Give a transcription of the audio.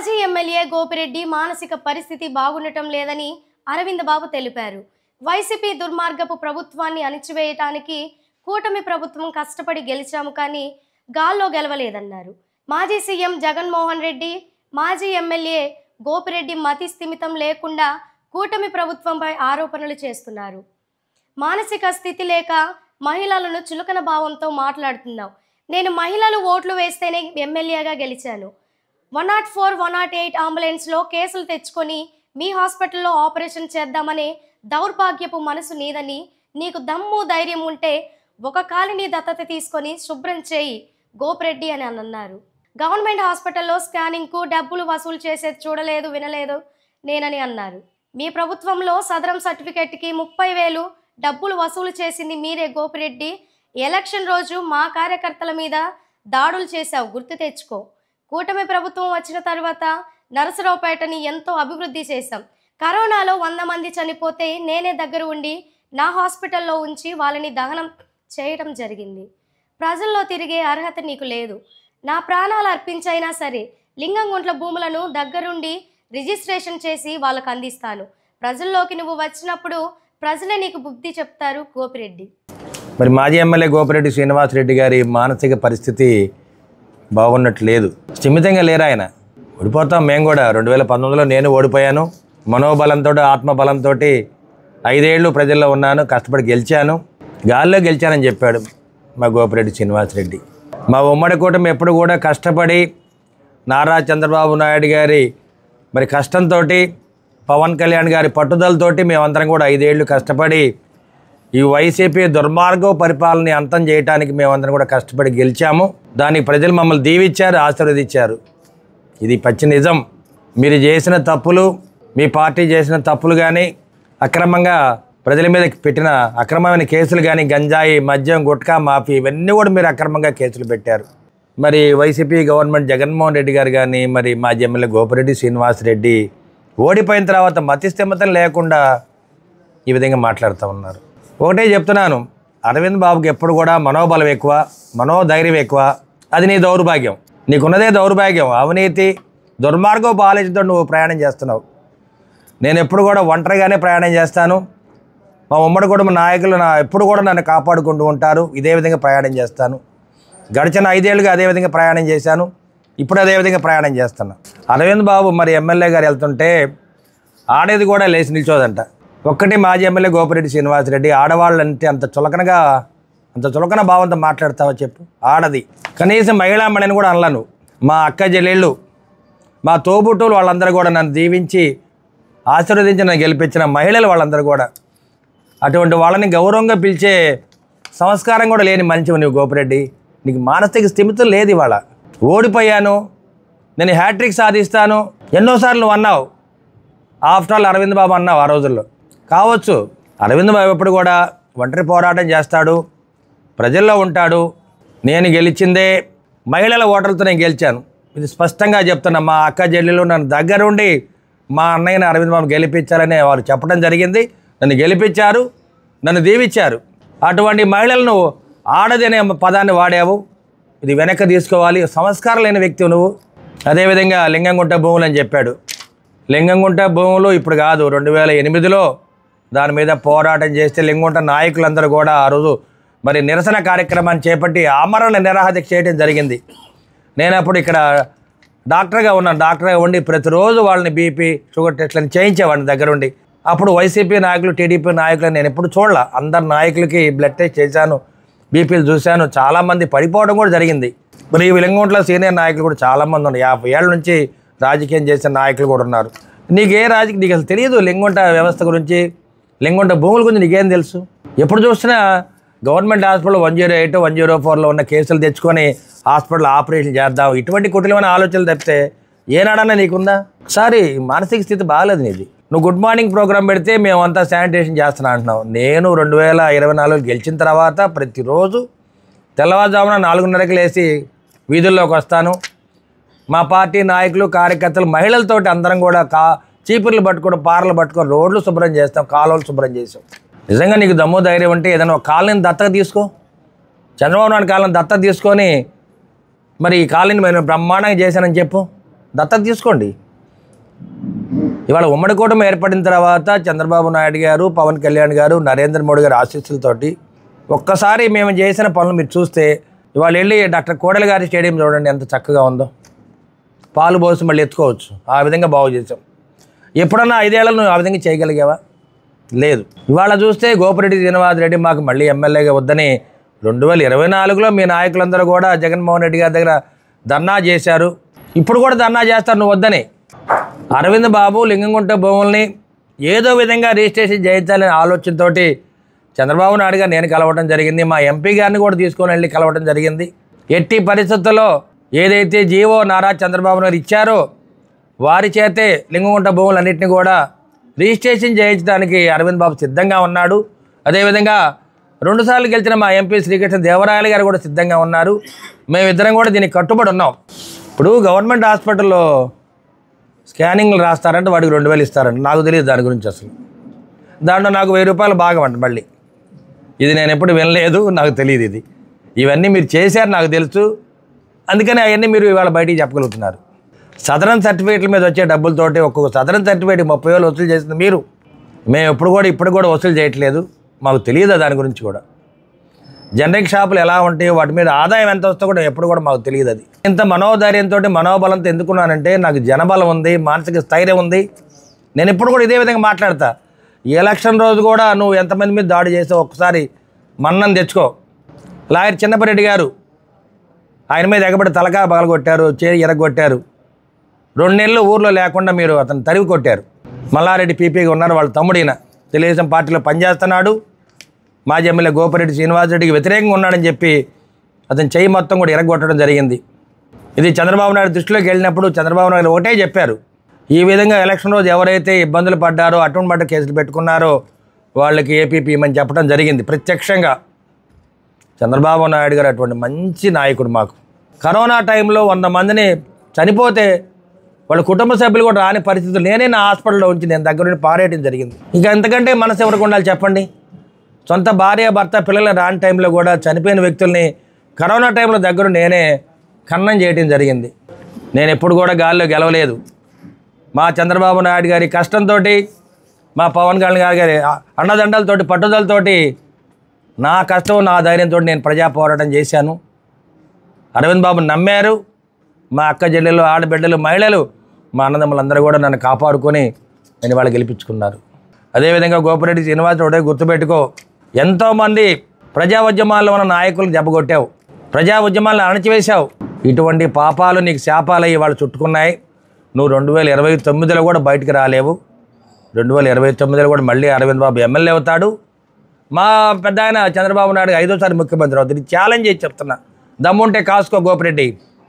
మాజీ ఎమ్మెల్యే గోపిరెడ్డి మానసిక పరిస్థితి బాగుండటం లేదని అరవింద్ బాబు తెలిపారు. వైసీపీ దుర్మార్గపు ప్రభుత్వాన్ని అణిచివేయటానికి కూటమి ప్రభుత్వం కష్టపడి గెలిచాము కానీ గాల్లో గెలవలేదన్నారు. మాజీ సీఎం జగన్మోహన్ రెడ్డి, మాజీ ఎమ్మెల్యే గోపిరెడ్డి మతి స్థిమితం లేకుండా కూటమి ప్రభుత్వంపై ఆరోపణలు చేస్తున్నారు. మానసిక స్థితి లేక మహిళలను చులకన భావంతో మాట్లాడుతున్నావు. నేను మహిళలు ఓట్లు వేస్తేనే ఎమ్మెల్యేగా గెలిచాను. 104, 108 అంబులెన్స్లో కేసులు తెచ్చుకొని మీ హాస్పిటల్లో ఆపరేషన్ చేద్దామనే దౌర్భాగ్యపు మనసు నీదని, నీకు దమ్ము ధైర్యం ఉంటే ఒక కాలిని దత్తత తీసుకొని శుభ్రం చేయి గోపిరెడ్డి అని అన్నారు. గవర్నమెంట్ హాస్పిటల్లో స్కానింగ్కు డబ్బులు వసూలు చేసేది చూడలేదు, వినలేదు నేనని అన్నారు. మీ ప్రభుత్వంలో సదరం సర్టిఫికెట్కి 30,000 డబ్బులు వసూలు చేసింది మీరే గోపిరెడ్డి. ఎలక్షన్ రోజు మా కార్యకర్తల మీద దాడులు చేశావు, గుర్తు తెచ్చుకో. కూటమి ప్రభుత్వం వచ్చిన తర్వాత నరసరావుపేటని ఎంతో అభివృద్ధి చేశాం. కరోనాలో 100 మంది చనిపోతే నేనే దగ్గర ఉండి నా హాస్పిటల్లో ఉంచి వాళ్ళని దహనం చేయడం జరిగింది. ప్రజల్లో తిరిగే అర్హత నీకు లేదు. నా ప్రాణాలు అర్పించైనా సరే లింగంగుంట్ల భూములను దగ్గరుండి రిజిస్ట్రేషన్ చేసి వాళ్ళకు అందిస్తాను. ప్రజల్లోకి నువ్వు వచ్చినప్పుడు ప్రజలే నీకు బుద్ధి చెప్తారు గోపిరెడ్డి. మరి మాజీ ఎమ్మెల్యే గోపిరెడ్డి శ్రీనివాసరెడ్డి గారి మానసిక పరిస్థితి బాగున్నట్లేదు. స్థిమితంగా లేరు ఆయన. ఓడిపోతాం మేము కూడా. 2019లో నేను ఓడిపోయాను. మనోబలంతో, ఆత్మబలంతో 5 ఏళ్ళు ప్రజల్లో ఉన్నాను, కష్టపడి గెలిచాను, గాల్లో గెలిచానని చెప్పాడు మా గోపిరెడ్డి శ్రీనివాసరెడ్డి. మా ఉమ్మడి కూటమి ఎప్పుడు కూడా కష్టపడి నారా చంద్రబాబు నాయుడు గారి మరి కష్టంతో, పవన్ కళ్యాణ్ గారి పట్టుదలతోటి మేమందరం కూడా 5 ఏళ్ళు కష్టపడి ఈ వైసీపీ దుర్మార్గ పరిపాలనని అంతం చేయడానికి మేమందరం కూడా కష్టపడి గెలిచాము. దానికి ప్రజలు మమ్మల్ని దీవించారు, ఆశీర్వదించారు. ఇది పచ్చి నిజం. మీరు చేసిన తప్పులు, మీ పార్టీ చేసిన తప్పులు కానీ, అక్రమంగా ప్రజల మీద పెట్టిన అక్రమమైన కేసులు కానీ, గంజాయి, మద్యం, గుట్కా మాఫీ, ఇవన్నీ కూడా మీరు అక్రమంగా కేసులు పెట్టారు. మరి వైసీపీ గవర్నమెంట్ జగన్మోహన్ రెడ్డి గారు కానీ, మరి మాజీ ఎమ్మెల్యే గోపిరెడ్డి శ్రీనివాసరెడ్డి ఓడిపోయిన తర్వాత మతిస్థిమితం లేకుండా ఈ విధంగా మాట్లాడుతూ ఉన్నారు. ఒకటే చెప్తున్నాను, అరవింద్ బాబుకి ఎప్పుడు కూడా మనోబలం ఎక్కువ, మనోధైర్యం ఎక్కువ. అది నీ దౌర్భాగ్యం. నీకున్నదే దౌర్భాగ్యం. అవినీతి, దుర్మార్గపు ఆలోచనతో నువ్వు ప్రయాణం చేస్తున్నావు. నేను ఎప్పుడు కూడా ఒంటరిగానే ప్రయాణం చేస్తాను. మా ఉమ్మడి కుటుంబ నాయకులు ఎప్పుడు కూడా నన్ను కాపాడుకుంటూ ఉంటారు. ఇదే విధంగా ప్రయాణం చేస్తాను. గడిచిన 5 ఏళ్ళుగా అదే విధంగా ప్రయాణం చేశాను. ఇప్పుడు అదే విధంగా ప్రయాణం చేస్తున్నా. అరవింద్ బాబు మరి ఎమ్మెల్యే గారు వెళ్తుంటే ఆడేది కూడా లేచి నిల్చోదంట. ఒక్కటి మాజీ ఎమ్మెల్యే గోపిరెడ్డి శ్రీనివాసరెడ్డి, ఆడవాళ్ళంటే అంత చులకన భావంతో మాట్లాడతావా చెప్పు? ఆడది కనీసం మహిళామణిని కూడా అనలను. మా అక్క చెల్లెళ్ళు, మా తోబుట్టువులు వాళ్ళందరూ కూడా నన్ను దీవించి ఆశీర్వదించి నన్ను గెలిపించిన మహిళలు వాళ్ళందరూ కూడా, అటువంటి వాళ్ళని గౌరవంగా పిలిచే సంస్కారం కూడా లేని మంచివి నువ్వు గోపిరెడ్డి. నీకు మానసిక స్థిమితం లేదు. ఇవాళ ఓడిపోయాను, నేను హ్యాట్రిక్ సాధిస్తాను ఎన్నోసార్లు నువ్వు అన్నావు. ఆఫ్టర్ ఆల్ అరవింద్ బాబు అన్నావు ఆ రోజుల్లో. కావచ్చు, అరవింద్ బాబు ఎప్పుడు కూడా ఒంటరి పోరాటం చేస్తాడు, ప్రజల్లో ఉంటాడు. నేను గెలిచిందే మహిళల ఓటర్లతో నేను గెలిచాను. ఇది స్పష్టంగా చెప్తున్నా. మా అక్క చెల్లెలు నన్ను దగ్గరుండి మా అన్నయ్యని అరవింద్ బాబు గెలిపించాలని వారు చెప్పడం జరిగింది. నన్ను గెలిపించారు, నన్ను దీవించారు. అటువంటి మహిళలను ఆడది అనే పదాన్ని వాడావు. ఇది వెనక్కి తీసుకోవాలి. సంస్కారం లేని వ్యక్తి నువ్వు. అదేవిధంగా లింగంగుంట భూములు అని చెప్పాడు. లింగంగుంట భూములు ఇప్పుడు కాదు, 2008లో దాని మీద పోరాటం చేస్తే లింగంగుంట నాయకులందరూ కూడా ఆ రోజు మరి నిరసన కార్యక్రమాన్ని చేపట్టి ఆమరణ నిరాహార చేయడం జరిగింది. నేను అప్పుడు ఇక్కడ డాక్టర్గా ఉన్నాను. డాక్టర్గా ఉండి ప్రతిరోజు వాళ్ళని బీపీ, షుగర్ టెస్ట్లను చేయించేవాడిని దగ్గరుండి. అప్పుడు వైసీపీ నాయకులు, టీడీపీ నాయకులు నేను ఎప్పుడు చూడలే. అందరు నాయకులకి బ్లడ్ టెస్ట్ చేశాను, బీపీలు చూశాను. చాలామంది పడిపోవడం కూడా జరిగింది. మరి ఈ లింగంగుంటలో సీనియర్ నాయకులు కూడా చాలామంది ఉన్నారు. 50 ఏళ్ళ నుంచి రాజకీయం చేసిన నాయకులు కూడా ఉన్నారు. నీకు అసలు తెలియదు లింగంగుంట వ్యవస్థ గురించి, లింగంగుంట భూముల గురించి నీకేం తెలుసు? ఎప్పుడు చూసినా గవర్నమెంట్ హాస్పిటల్ 108, 104లో ఉన్న కేసులు తెచ్చుకొని హాస్పిటల్ ఆపరేషన్ చేద్దాం, ఇటువంటి కుటిలమైన ఆలోచనలు తప్పితే ఏనాడన్నా నీకుందా? ఒకసారి మానసిక స్థితి బాగాలేదు నీది. నువ్వు గుడ్ మార్నింగ్ ప్రోగ్రాం పెడితే మేమంతా శానిటేషన్ చేస్తున్నా అంటున్నావు. నేను 2024 గెలిచిన తర్వాత ప్రతిరోజు తెల్లవారుజామున 4:30కి లేచి వీధుల్లోకి వస్తాను. మా పార్టీ నాయకులు, కార్యకర్తలు, మహిళలతోటి అందరం కూడా చీపుర్లు పట్టుకొని, పారలు పట్టుకొని రోడ్లు శుభ్రం చేస్తాం, కాలువలు శుభ్రం చేసాం. నిజంగా నీకు దమ్ము ధైర్యం ఉంటే ఏదైనా ఒక కాలనీని దత్తత తీసుకో. చంద్రబాబు నాయుడు కాలనీ దత్తత తీసుకొని మరి ఈ కాలనీని నేను బ్రహ్మాండంగా చేశానని చెప్పు. దత్తత తీసుకోండి. ఇవాళ ఉమ్మడి కూటమి ఏర్పడిన తర్వాత చంద్రబాబు నాయుడు గారు, పవన్ కళ్యాణ్ గారు, నరేంద్ర మోడీ గారు ఆశీస్సులతోటి ఒక్కసారి మేము చేసిన పనులు మీరు చూస్తే, ఇవాళ వెళ్ళి డాక్టర్ కోడెల గారి స్టేడియం చూడండి ఎంత చక్కగా ఉందో. పాలు పోసి మళ్ళీ ఎత్తుకోవచ్చు, ఆ విధంగా బాగు చేసాం. ఎప్పుడన్నా 5 ఏళ్ళలో నువ్వు ఆ విధంగా చేయగలిగావా? లేదు. ఇవాళ చూస్తే గోపిరెడ్డి శ్రీనివాసరెడ్డి మాకు మళ్ళీ ఎమ్మెల్యేగా వద్దని 2024లో మీ నాయకులందరూ కూడా జగన్మోహన్ రెడ్డి గారి దగ్గర ధర్నా చేశారు. ఇప్పుడు కూడా ధర్నా చేస్తారు నువ్వు వద్దని. అరవింద్ బాబు లింగంగుంట భూముల్ని ఏదో విధంగా రిజిస్ట్రేషన్ చేయించాలనే ఆలోచనతోటి చంద్రబాబు నాయుడు గారు నేను కలవడం జరిగింది. మా ఎంపీ గారిని కూడా తీసుకొని వెళ్ళి కలవడం జరిగింది. ఎట్టి పరిస్థితుల్లో ఏదైతే జీవో నారా చంద్రబాబు నాయుడు ఇచ్చారో వారి చేతే లింగంగుంట భూములన్నింటినీ కూడా రిజిస్ట్రేషన్ చేయించడానికి అరవింద్ బాబు సిద్ధంగా ఉన్నాడు. అదేవిధంగా 2 సార్లు గెలిచిన మా ఎంపీ శ్రీకృష్ణ దేవరాయలు గారు కూడా సిద్ధంగా ఉన్నారు. మేమిద్దరం కూడా దీనికి కట్టుబడి ఉన్నాం. ఇప్పుడు గవర్నమెంట్ హాస్పిటల్లో స్కానింగ్లు రాస్తారంటే వాడికి 2000 ఇస్తారంట. నాకు తెలియదు దాని గురించి అసలు. దాంట్లో నాకు 1000 రూపాయలు భాగం అంట. మళ్ళీ ఇది నేను ఎప్పుడు వినలేదు, నాకు తెలియదు. ఇవన్నీ మీరు చేశారు నాకు తెలుసు, అందుకని అవన్నీ మీరు ఇవాళ బయటికి చెప్పగలుగుతున్నారు. సదరన్ సర్టిఫికేట్ల మీద వచ్చే డబ్బులతోటి ఒక్కొక్క సదరన్ సర్టిఫికేట్ 30,000 వసూలు చేసింది మీరు. మేము ఇప్పుడు కూడా వసూలు చేయట్లేదు, మాకు తెలియదు దాని గురించి కూడా. జనరిక్ షాపులు ఎలా ఉంటాయో వాటి మీద ఆదాయం ఎంత వస్తుందో కూడా ఎప్పుడు కూడా మాకు తెలియదు. అది ఇంత మనోధైర్యంతో మనోబలంతో ఎందుకున్నానంటే నాకు జనబలం ఉంది, మానసిక స్థైర్యం ఉంది. నేను ఎప్పుడు కూడా ఇదే విధంగా మాట్లాడతా. ఈ ఎలక్షన్ రోజు కూడా నువ్వు ఎంతమంది మీద దాడి చేసావు ఒక్కసారి మన్నని తెచ్చుకో. లాయర్ చిన్నపరెడ్డి గారు ఆయన మీద ఎగబడి తలకాయ పగలగొట్టారు, చేయి ఎరగొట్టారు. 2 నెలలు ఊర్లో లేకుండా మీరు అతను తరివి కొట్టారు. మల్లారెడ్డి పీపీగా ఉన్నారు, వాళ్ళ తమ్ముడిన తెలుగుదేశం పార్టీలో పనిచేస్తున్నాడు. మాజీ ఎమ్మెల్యే గోపిరెడ్డి శ్రీనివాసరెడ్డికి వ్యతిరేకంగా ఉన్నాడని చెప్పి అతని చెయ్యి మొత్తం కూడా ఎరగొట్టడం జరిగింది. ఇది చంద్రబాబు నాయుడు దృష్టిలోకి వెళ్ళినప్పుడు చంద్రబాబు నాయుడు ఒకటే చెప్పారు, ఈ విధంగా ఎలక్షన్ రోజు ఎవరైతే ఇబ్బందులు పడ్డారో అటువంటి బట్ట కేసులు పెట్టుకున్నారో వాళ్ళకి ఏపీపీ ఇమని చెప్పడం జరిగింది ప్రత్యక్షంగా. చంద్రబాబు నాయుడు గారు అటువంటి మంచి నాయకుడు. మాకు కరోనా టైంలో 100 మందిని చనిపోతే వాళ్ళ కుటుంబ సభ్యులు కూడా రాని పరిస్థితులు నేనే నా హాస్పిటల్లో ఉంచి నేను దగ్గర నుండి పారేయడం జరిగింది. ఇంకా ఎంతకంటే మనసు ఎవరికి ఉండాలి చెప్పండి? సొంత భార్య భర్త పిల్లలు రాని టైంలో కూడా చనిపోయిన వ్యక్తుల్ని కరోనా టైంలో దగ్గర నేనే ఖననం చేయడం జరిగింది. నేను ఎప్పుడు కూడా గాల్లో గెలవలేదు. మా చంద్రబాబు నాయుడు గారి కష్టంతో, మా పవన్ కళ్యాణ్ గారి అండదండలతోటి, పట్టుదలతోటి, నా కష్టం నా ధైర్యంతో నేను ప్రజా పోరాటం చేశాను. అరవింద్ బాబు నమ్మారు. మా అక్క చెల్లెలు, ఆడబిడ్డలు, మహిళలు, మా అన్నదమ్ములందరూ కూడా నన్ను కాపాడుకొని నేను వాళ్ళు గెలిపించుకున్నారు. అదేవిధంగా గోపిరెడ్డి శ్రీనివాసరెడ్డి ఒకటే గుర్తుపెట్టుకో, ఎంతోమంది ప్రజా ఉద్యమాల్లో ఉన్న నాయకులు దెబ్బకొట్టావు, ప్రజా ఉద్యమాలను అణచివేశావు. ఇటువంటి పాపాలు నీకు శాపాలయ్యి వాళ్ళు చుట్టుకున్నాయి. నువ్వు 2029లో కూడా బయటికి రాలేవు. 2029లో కూడా మళ్ళీ అరవింద్ బాబు ఎమ్మెల్యే అవుతాడు. మా పెద్ద ఆయన చంద్రబాబు నాయుడు 5వ సారి ముఖ్యమంత్రి అవుతుంది. ఛాలెంజ్ చేసి చెప్తున్నా, దమ్ముంటే కాసుకో గోపిరెడ్డి.